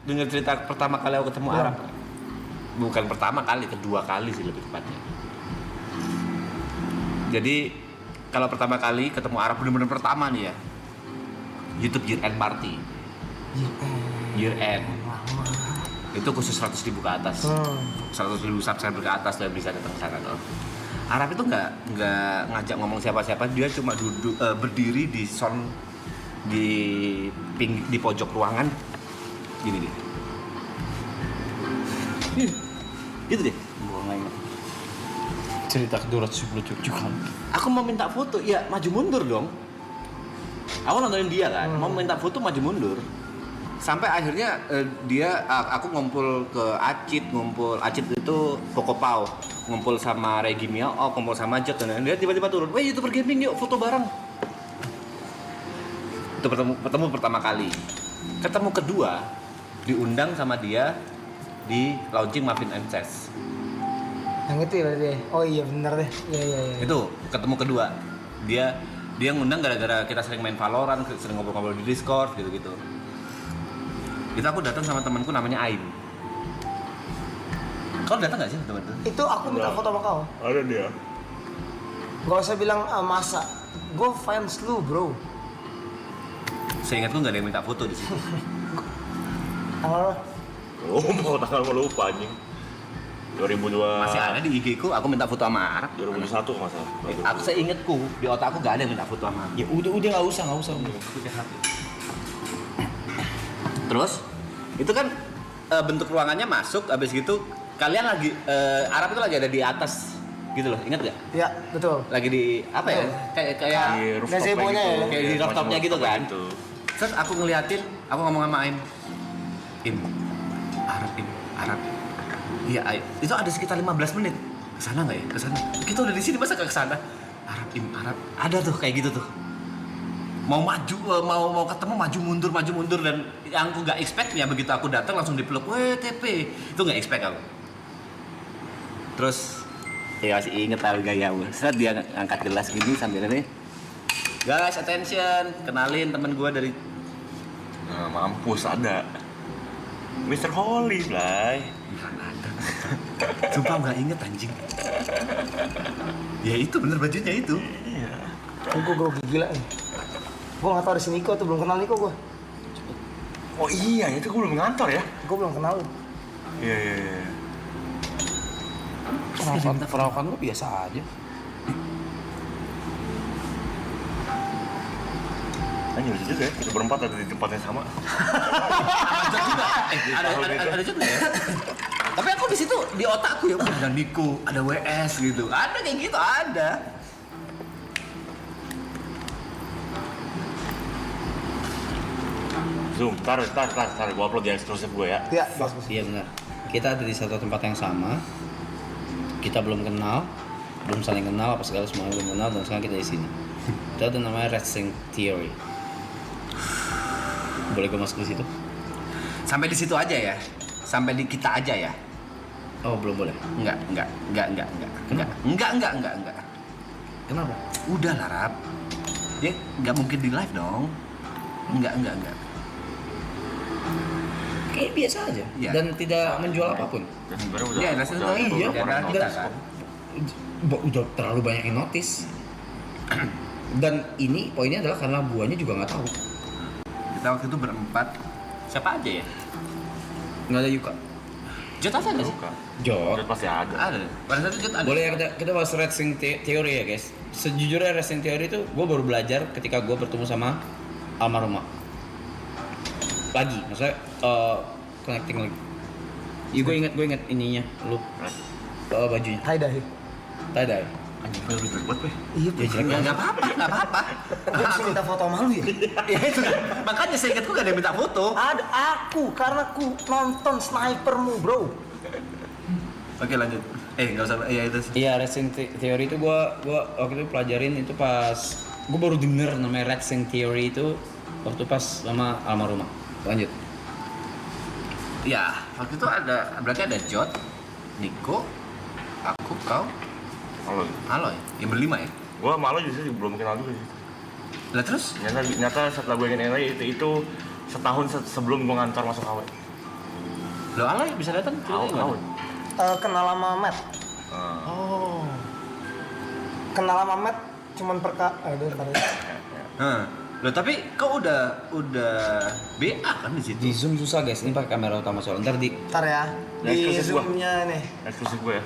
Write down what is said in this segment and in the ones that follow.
dengar cerita pertama kali aku ketemu Arab? Bukan pertama kali, kedua kali sih lebih tepatnya. Jadi kalau pertama kali ketemu Arab benar-benar pertama nih ya, YouTube Year End Party. Year End. Itu khusus 100.000 ke atas. 100.000 subscriber ke atas lah bisa datang ke sana tuh. Arab itu nggak ngajak ngomong siapa-siapa, dia cuma duduk berdiri di di pojok ruangan gini deh. Gitu deh. Gua nggak ingat. Cerita kedua lucu kan. Aku mau minta foto, ya maju mundur dong. Aku nontonin dia kan, mau minta foto maju mundur. Sampai akhirnya aku ngumpul ke Acit itu Pokopau, ngumpul sama Regi Miao, ngumpul sama Jot, dan dia tiba-tiba turun, "Weh, YouTuber gaming yuk foto bareng." Itu ketemu pertama kali. Ketemu kedua diundang sama dia di launching Muffin and Chess. Yang itu ya berarti. Oh iya bener deh. Iya. Itu ketemu kedua. Dia ngundang gara-gara kita sering main Valorant, sering ngobrol-ngobrol di Discord gitu-gitu. Itu aku datang sama temanku namanya Aim. Kau datang nggak sih teman itu? Itu aku minta foto sama kau. Ada dia. Gak usah bilang masa. Gue fans lu bro. Seingatku nggak ada yang minta foto di situ. Tanggal Oh, mau tanggal mau lupa anjing. 2002. Masih ada di IG ku, aku minta foto sama Arab. 2001 nggak salah. Aku seingatku di otakku nggak ada yang minta foto sama. Ya udah nggak usah. Terus itu kan bentuk ruangannya masuk, habis gitu kalian lagi Arab itu lagi ada di atas gitu loh, ingat gak? ya betul. Lagi di apa ya? Kayak Di rooftop gazebo-nya ya? kayak di rooftopnya gitu kan. Gitu. Terus aku ngeliatin, aku ngomong sama Aim, Arab. Iya, Aim. Itu ada sekitar 15 menit. Kesana nggak ya? Kesana. Kita udah di sini masa ke kesana? Arab. Ada tuh kayak gitu tuh. Mau maju, mau ketemu maju mundur dan yang aku nggak expect ya begitu aku datang langsung dipeluk, "Weh, TP." Itu nggak expect aku. Terus ya masih inget lah gaya gue. Saat dia ngangkat gelas gini sambil ini, "Guys, attention, kenalin temen gue dari..." Nah, mampus ada. Mr. Holly, Blay. Bukan ada. Sumpah nggak inget anjing. Ya itu bener bajunya itu. Iya. Gue grogi gila nih. Gue nggak tahu ada si Niko tuh, belum kenal Niko gue. Oh iya, itu gue belum ngantor ya. Gue belum kenal lu. Iya. Perawakan lu biasa aja. Anjir lucu juga ya, kita berempat ada di tempat yang sama. Ada juga ya. Tapi aku di situ di otakku ya ada Niko, ada WS gitu. Ada kayak gitu, ada. Zoom, tar, gue upload di eksklusif gue ya. Ya, Iya benar. Kita ada di satu tempat yang sama. Kita belum kenal, belum saling kenal apa segala, semuanya belum kenal, dan sekarang kita di sini. Itu ada namanya Racing Theory. Boleh gue masuk di situ? Sampai di situ aja ya. Sampai di kita aja ya. Oh belum boleh. Enggak. Kenapa? Udah lah, Rap. Ya nggak mungkin di live dong. Enggak. Kayak biasa aja. Iya. Dan tidak menjual apapun. Dan sebenarnya udah. Iya, rasanya udah- iya, udah dan pernah kita notice kan. kok. Udah terlalu banyak yang notice. Dan ini poinnya adalah karena guanya juga nggak tahu. Kita waktu itu berempat. Siapa aja ya? Nggak ada Yuka. Jot ada nggak sih? Bukan. Jot. Udah pasti ada. Ada. Pada saat itu Jot ada. Boleh ya kita bahas racing theory ya guys. Sejujurnya racing theory itu gue baru belajar ketika gue bertemu sama almarhumah. Lagi, maksudnya connecting lagi. Iya gue inget ininya, lu bajunya, tie dye. Anjing gue ribet banget weh. Iya, Ya jelek Ya banget. nggak apa-apa. gue bisa minta foto sama lu ya? Ya itu kan. Makanya saya ingatku gak ada yang minta foto. Ada aku, karena aku nonton snipermu bro. Oke lanjut. Nggak usah. Iya itu. Iya racing theory itu gue waktu itu pelajarin itu pas gue baru denger namanya racing theory itu waktu pas sama almarhumah. Lanjut. Ya waktu itu berarti ada Jot, Niko, aku, kau, Halo. Aloy. Yang berlima ya. Gue malu justru belum kenal juga sih. Lah terus? Nyata setelah gue ingin itu setahun sebelum gue ngantor masuk KW. Lo alay bisa datang? Tahun. Kenal sama Matt. Oh. Kenal sama Matt cuman bentar ya. Loh tapi kau udah BA kan di situ? Di zoom susah guys, ini pakai kamera utama soalnya. Ntar di Ntar ya. Di Eksklusif gua. zoomnya nih. Eksklusif gue ya.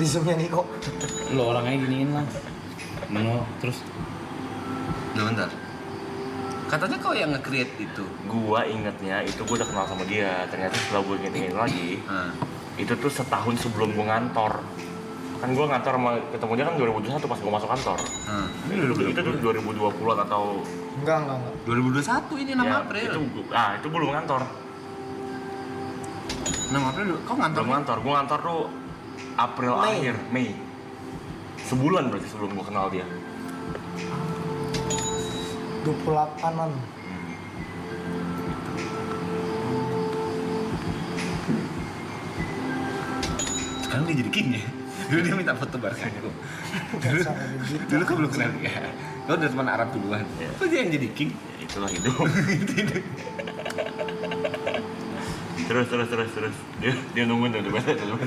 Di zoomnya nih kok. lo orangnya giniin lah. Menu terus. Loh bentar. Katanya kau yang nge-create itu. Gua ingetnya itu gua udah kenal sama dia. Ternyata setelah gua inget lagi, itu tuh setahun sebelum gua ngantor. Kan gua ngantor sama ketemu dia kan 2021 pas gua masuk kantor. Itu tuh 2020 atau Enggak. 2021 ini 6 ya, April. itu belum ngantor. 6 April kau ngantor? Belum ngantor. Gua ngantor tuh April Mei. akhir, Mei. Sebulan berarti sebelum gua kenal dia. 28-an. Sekarang dia jadi king ya. Dulu dia minta foto bareng aku. Dulu kau belum kenal dia. Kau udah teman Arab duluan. Iya. Kok dia yang jadi king? Ya, itulah hidup. terus. Dia nungguin tuh baca. Lo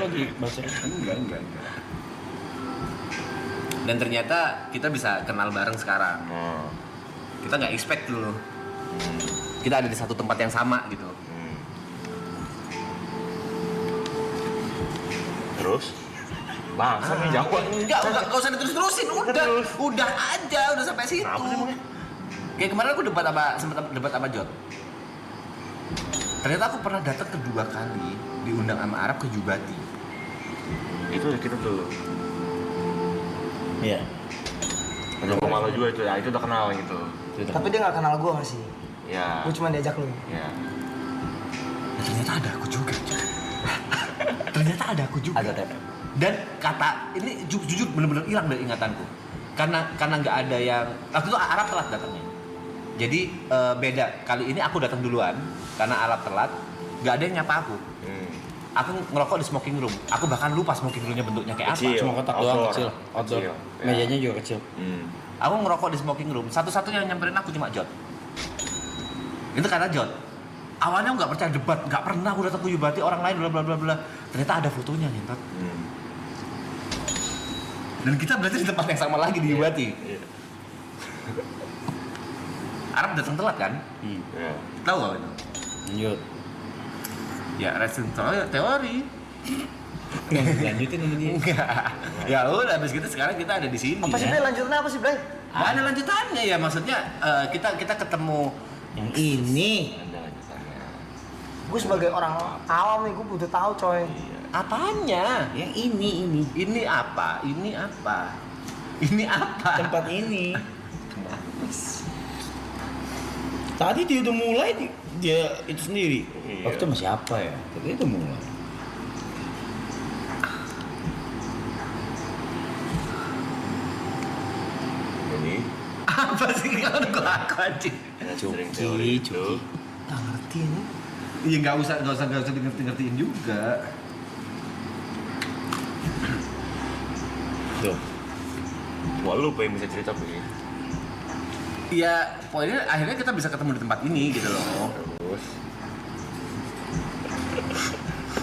lagi baca. Enggak. Dan ternyata kita bisa kenal bareng sekarang. Oh. Kita nggak expect dulu. Kita ada di satu tempat yang sama gitu. Terus? Bangsa nih jawab. Enggak usah diterus-terusin. Udah aja, udah sampai situ. Kenapa sih emangnya? Kayak kemarin aku sempat debat sama Jod. Ternyata aku pernah datang kedua kali diundang sama Arab ke Jubati. Itu udah kita dulu. Iya. Ada pemalu juga itu, ya itu udah kenal gitu. Tapi dia nggak kenal gue masih. Ya. Gue cuma diajak lu. Ya. Nah, ternyata ada aku juga. Ternyata ada aku juga. Ada tep. Dan kata ini jujur bener-bener hilang dari ingatanku. Karena nggak ada yang waktu itu Arab telat datangnya. Jadi beda kali ini aku datang duluan karena Arab telat. Nggak ada yang nyapa aku. Aku ngerokok di smoking room. Aku bahkan lupa smoking roomnya bentuknya kayak Kecil. apa. Cuma kotak Outdoor. doang kecil. Outdoor. Kecil. Mejanya juga kecil. Aku ngerokok di smoking room. Satu-satunya yang nyamperin aku cuma Jod. Itu kata Jod. Awalnya aku nggak percaya debat, nggak pernah aku datang ke Jubati orang lain bla bla bla. Ternyata ada fotonya nih, Tot. Dan kita berarti di tempat yang sama lagi di Jubati. Iya. Arab datang telat kan? Ya. Tahu gak itu? Lanjut. Ya, wrestling teori. Lanjutin sama dia. Enggak. Ya udah, habis gitu sekarang kita ada di sini. Apa sih ya. Bray? Lanjutannya apa sih Bray? Nggak ada lanjutannya ya, maksudnya kita ketemu. Yang ini. Ada lanjutannya. Gue sebagai orang awam nih, gue butuh tahu coy. Apanya? Yang ini. Ini apa? Ini apa? Ini apa? Tempat ini. Kenapa sih? Tadi dia udah mulai dia itu sendiri. Iya. Waktu masih apa ya? Tapi itu mulai. Ini Apa sih kalau aku aja? wrestling teori itu. Gak ngerti ini. Iya nggak usah ngertiin juga. Tuh. Wah, lu apa yang bisa cerita begini? Iya, poinnya akhirnya kita bisa ketemu di tempat ini gitu loh.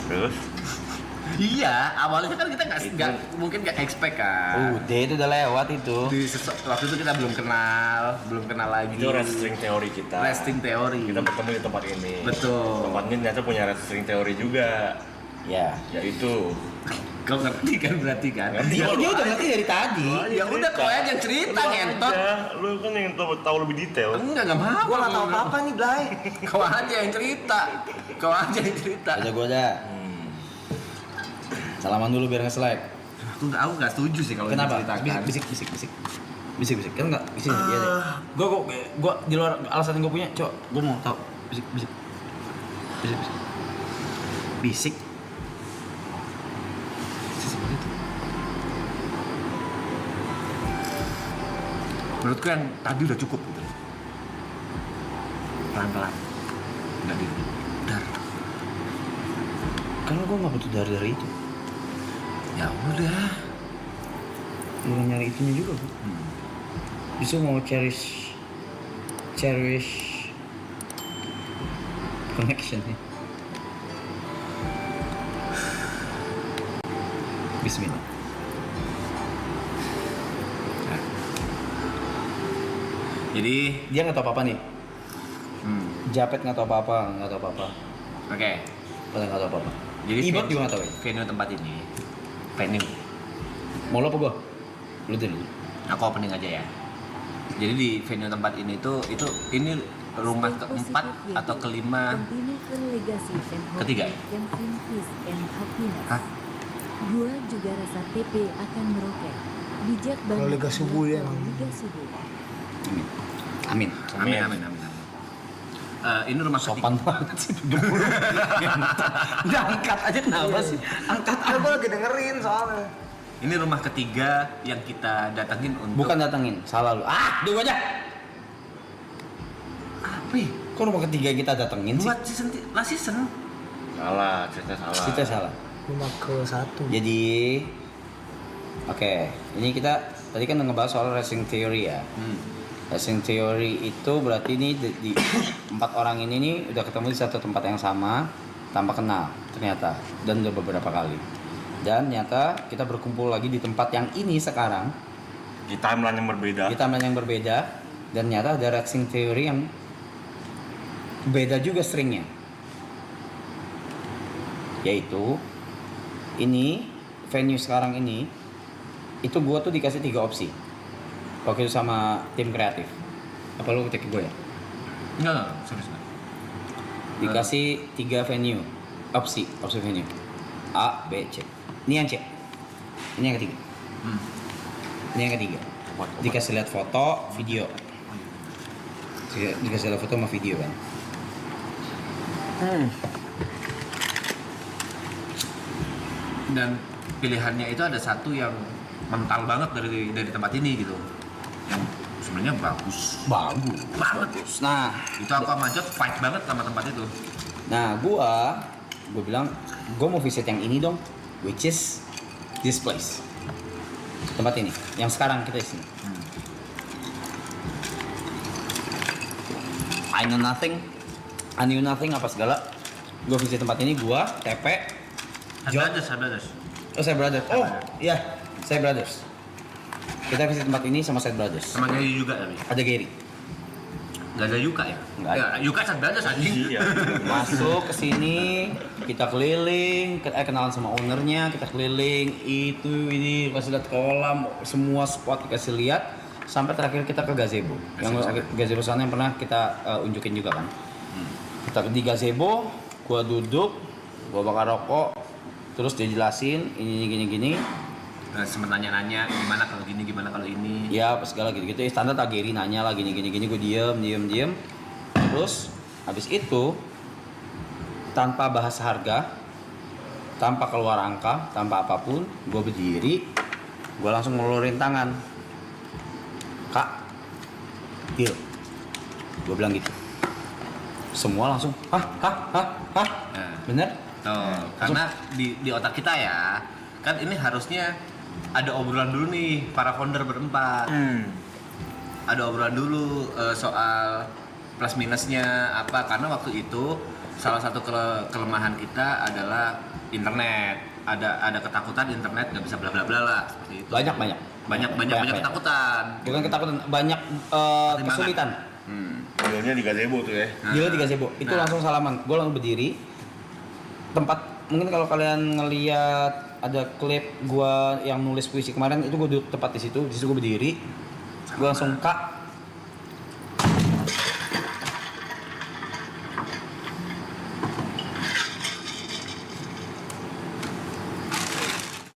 Terus? Iya, awalnya kan kita nggak mungkin nggak expect kan. Udah itu udah lewat itu. Waktu itu kita belum kenal lagi. Itu wrestling teori kita. Wrestling teori. Kita bertemu di tempat ini. Betul. Tempat ini ternyata punya wrestling teori juga. Ya. Yaitu Kau ngerti kan berarti kan? Ngerti. Dia udah ngerti dari tadi. Ya udah kau aja yang cerita Lu ngentot. aja. Lu kan yang tahu lebih detail. Enggak mau. Gue nggak tahu apa-apa nih Bray. Kau aja yang cerita. Udah gua ada. Salaman dulu biar nge-selek. Aku nggak setuju sih kalau Kenapa? diceritakan. Bisik. Kan enggak di sini dia. Gua di luar alasan yang gua punya, Cok. Gua mau tahu. Bisik. Bisik. Menurutku yang tadi udah cukup gitu. Pelan-pelan. Enggak dar. Kan gua enggak butuh dari itu. Ya udah. Lu nyari itunya juga, Bro. Bisa mau cherish connection nih. Bismillah. Jadi Dia nggak tahu apa-apa nih. Japet nggak tahu apa-apa, nggak tahu apa-apa. oke. Pada nggak tahu apa-apa. Jadi Ibot venue- juga nggak tahu ya. venue tempat ini. Venue. Mau lo apa gua? Lu dulu. Aku opening aja ya. Jadi di venue tempat ini tuh ini rumah keempat atau kelima. Ketiga? Hah? Gua juga rasa TP akan meroket. Bijak banget. Kalau Liga Subuh ya, emang. Liga Subuh. Amin. Amin. Ini rumah Sopan banget sih duduk dulu. Udah angkat aja kenapa sih? Angkat Kan gue lagi dengerin soalnya. Ini rumah ketiga yang kita datangin untuk. Bukan datengin, salah lu. Dua aja. Apa ya? Kok rumah ketiga kita datengin sih? Buat last season. Salah, cerita salah. Kita salah. Rumah ke-1. Jadi, oke, ini kita tadi kan ngebahas soal racing theory ya. Racing theory itu berarti ini di 4 orang ini nih udah ketemu di satu tempat yang sama tanpa kenal ternyata, dan udah beberapa kali. Dan ternyata kita berkumpul lagi di tempat yang ini sekarang Di timeline yang berbeda. di taman yang berbeda, dan ternyata ada racing theory yang beda juga stringnya, yaitu ini venue sekarang ini itu gua tuh dikasih 3 opsi waktu itu sama tim kreatif. Apa lu ketik gue ya? Enggak, serius enggak. Dikasih 3 venue opsi venue A, B, C. Ini yang C, ini yang ketiga, ini yang ketiga. Dikasih lihat foto, video. Dikasih lihat foto sama video kan. Dan pilihannya itu ada satu yang mental banget dari tempat ini gitu, yang sebenarnya bagus banget. Nah, Itu aku sama Jod fight banget sama tempat itu. gue bilang gue mau visit yang ini dong, which is this place, tempat ini yang sekarang kita di sini. I knew nothing apa segala. Gue visit tempat ini, gue TP Jod. Brothers. Oh, saya brothers. Oh iya, saya brothers. Kita visit tempat ini sama saya brothers. Sama Gary juga tapi. Ada Gary. Gak ada Yuka ya? Nggak ada. Ya, Yuka Sad Brothers anjing. Iya. Masuk ke sini, kita keliling, kenalan sama ownernya, kita keliling ini kasih lihat kolam, semua spot dikasih lihat, sampai terakhir kita ke gazebo. Yang gazebo sana yang pernah kita unjukin juga kan. Kita di gazebo, gua duduk, gua bakar rokok, terus dia jelasin ini gini. Sempet nanya-nanya gimana kalau gini, gimana kalau ini. Ya apa segala gitu-gitu. Standar Gary nanya lah gini, gue diem. Terus habis itu tanpa bahas harga, tanpa keluar angka, tanpa apapun, gue berdiri, gue langsung ngeluarin tangan. Kak, deal. Gue bilang gitu. Semua langsung, hah? Nah, Bener? tuh, karena di otak kita ya, kan ini harusnya ada obrolan dulu nih para founder berempat. Ada obrolan dulu soal plus minusnya apa, karena waktu itu salah satu kelemahan kita adalah internet. Ada ketakutan internet nggak bisa bla bla bla lah seperti itu. Banyak ketakutan. Bukan ketakutan, banyak kesulitan. Modelnya di gazebo tuh ya. Gila di gazebo, itu Nah. langsung salaman. Gue langsung berdiri. Tempat mungkin kalau kalian ngeliat ada klip gue yang nulis puisi kemarin, itu gue duduk tepat di situ gue berdiri. Gue langsung, Kak,